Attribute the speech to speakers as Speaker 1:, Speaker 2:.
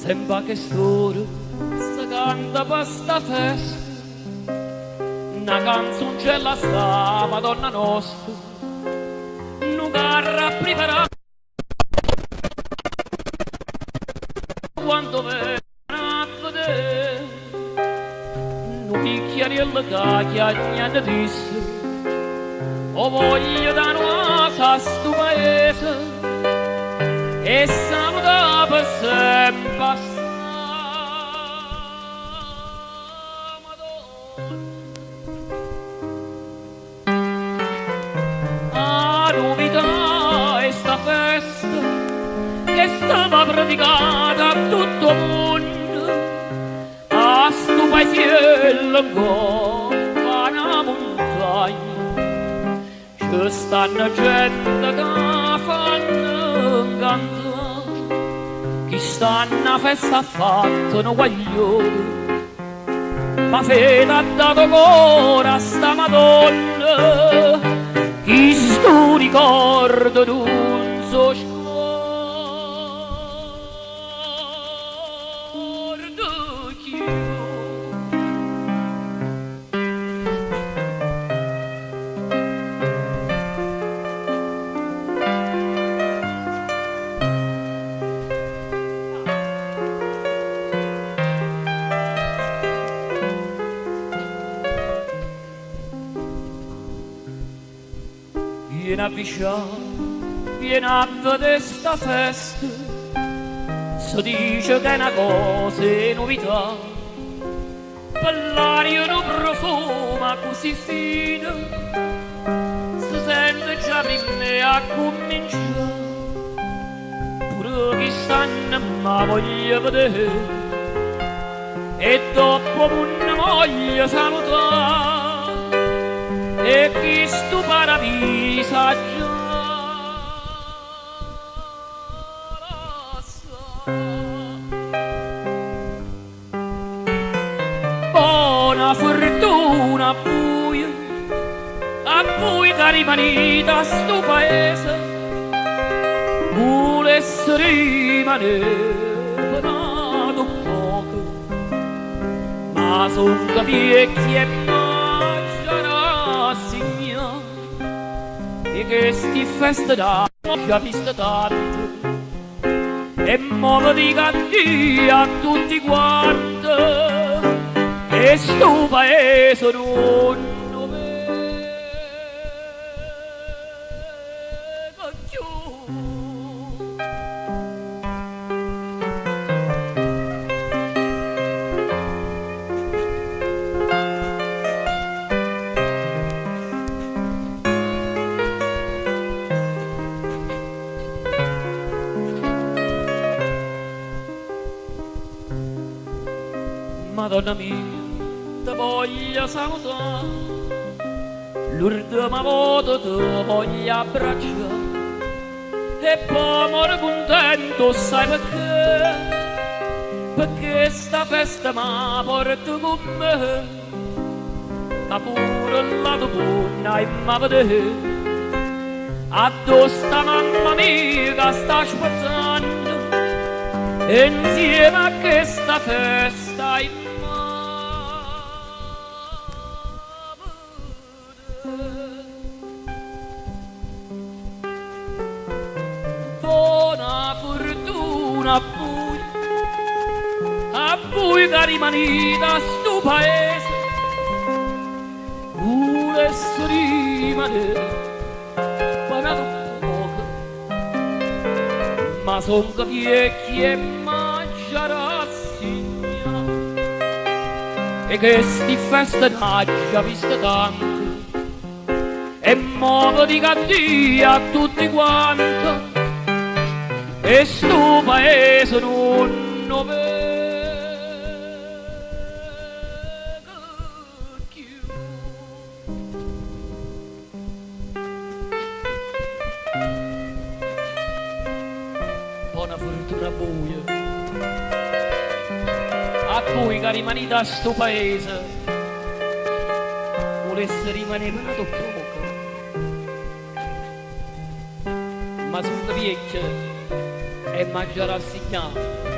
Speaker 1: Sembra che storia si canta per sta festa, una canzoncella sta Madonna nostra, non carra prepara quando viene a vedere, non picchiariello che hanno disse, ho voglia da nuova sto paese, e saluta per sempre Madonna. A nuvità è sta festa che stava praticata a tutto il mondo, a sto paesiello con una montagna, ci stanno gente che fanno cantare. Chi stanno a festa ha fatto un guaglione, ma fede ha dato cuore a sta Madonna, chi sto ricordo non so scordo più. Vieni avvicinato, vieni a vedere sta festa, si dice che è una cosa è novità, per l'aria non profuma così fine, si sente già prima a cominciare, pure chi stanno ma voglio vedere, e dopo non voglio salutare. E chi sto paradiso già la sa. Buona fortuna a voi che rimanete a sto paese, volesse rimanere per un poco, ma sono vecchi e e che sti feste da già viste tante, e mo di canti a tutti quanti, e sto paese non vedo più. Madonna mia, ti voglio salutare, l'ultima volta ti voglio abbracciare, e poi muore contento, sai perché? Perché sta festa mi porta con me, ma pure il lato buono e mi vedere, addosso sta mamma mia che sta aspettando, e insieme a questa festa in buona fortuna a voi che rimanete a sto paese, volesse rimanere pagato poco, ma son vecchi e mangiare rassigna, e che sti feste n'ha già viste tante, e muovo di cattia a tutti quanti, e sto paese non lo vedo più. Buona fortuna a voi che rimanete a sto paese, volesse rimanere per poco, ma sono vecchie e mangiare al signato.